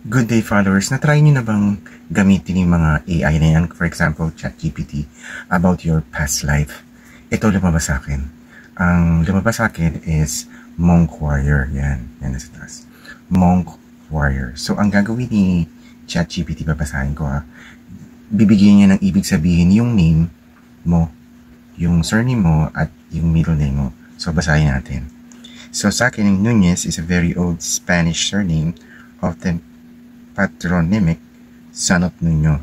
Good day, followers. Na-try nyo na bang gamitin yung mga AI na yan, for example, ChatGPT, about your past life? Ito lumabas sa akin. Ang lumabas sa akin is Monk Warrior. Yan nasa taas. Monk Warrior. So, ang gagawin ni ChatGPT, babasahin ko bibigyan niya ng ibig sabihin yung name mo, yung surname mo, at yung middle name mo. So, basahin natin. So, sa akin, Nunez is a very old Spanish surname, often patronymic, son of Nuño,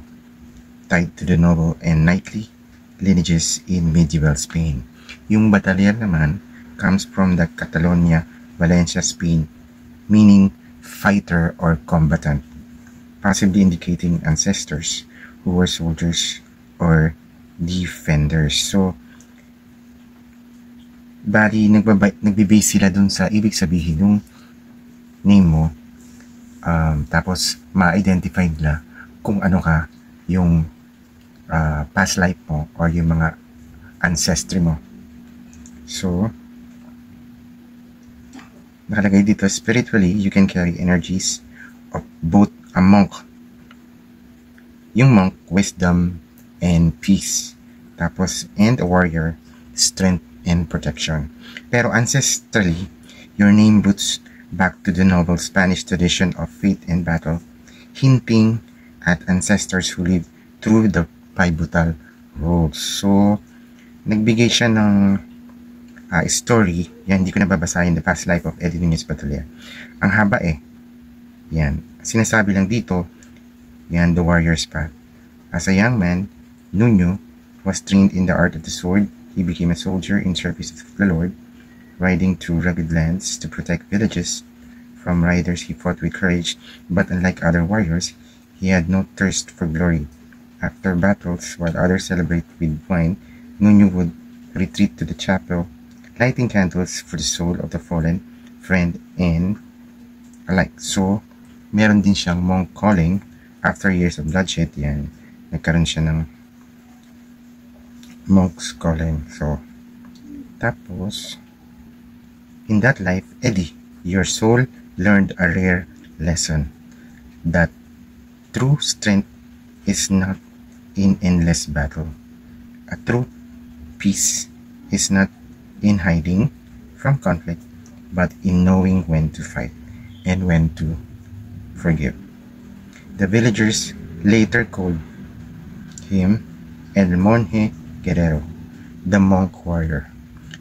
tied to the noble and knightly lineages in medieval Spain. Yung Batalier naman comes from the Catalonia, Valencia, Spain, meaning fighter or combatant, possibly indicating ancestors who were soldiers or defenders. So, bali, nagbibase sila dun sa ibig sabihin ng name mo. Tapos ma-identify nila kung ano ka, yung past life mo or yung mga ancestry mo. So, nakalagay dito, spiritually, you can carry energies of both a monk, yung monk, wisdom and peace. Tapos, and a warrior, strength and protection. Pero ancestrally, your name roots back to the noble Spanish tradition of faith and battle, hinting at ancestors who lived through the pivotal roles. So, nagbigay siya ng story. Yan, hindi ko nababasahin, The Past Life of Eddie Nunez Batalier. Ang haba Yan. Sinasabi lang dito, yan, the warrior's path. As a young man, Nuño was trained in the art of the sword. He became a soldier in service of the Lord, riding through rugged lands to protect villages from riders. He fought with courage, but unlike other warriors, he had no thirst for glory. After battles, while others celebrate with wine, Nuño would retreat to the chapel, lighting candles for the soul of the fallen, friend, and alike. So, meron din siyang monk calling. After years of bloodshed, yan, nagkaroon siya ng monk's calling. So, tapos, in that life, Eddie, your soul learned a rare lesson, that true strength is not in endless battle. A true peace is not in hiding from conflict, but in knowing when to fight and when to forgive. The villagers later called him El Monje Guerrero, the monk warrior.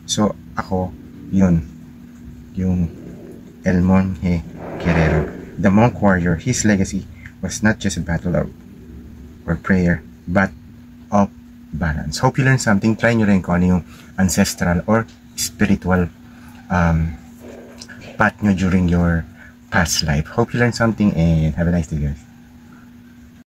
So, ako, yun, yung El Monje Guerrero, the monk warrior. His legacy was not just a battle or prayer, but of balance. Hope you learned something. Try nyo rin kung ano yung ancestral or spiritual path nyo during your past life. Hope you learned something and have a nice day, guys.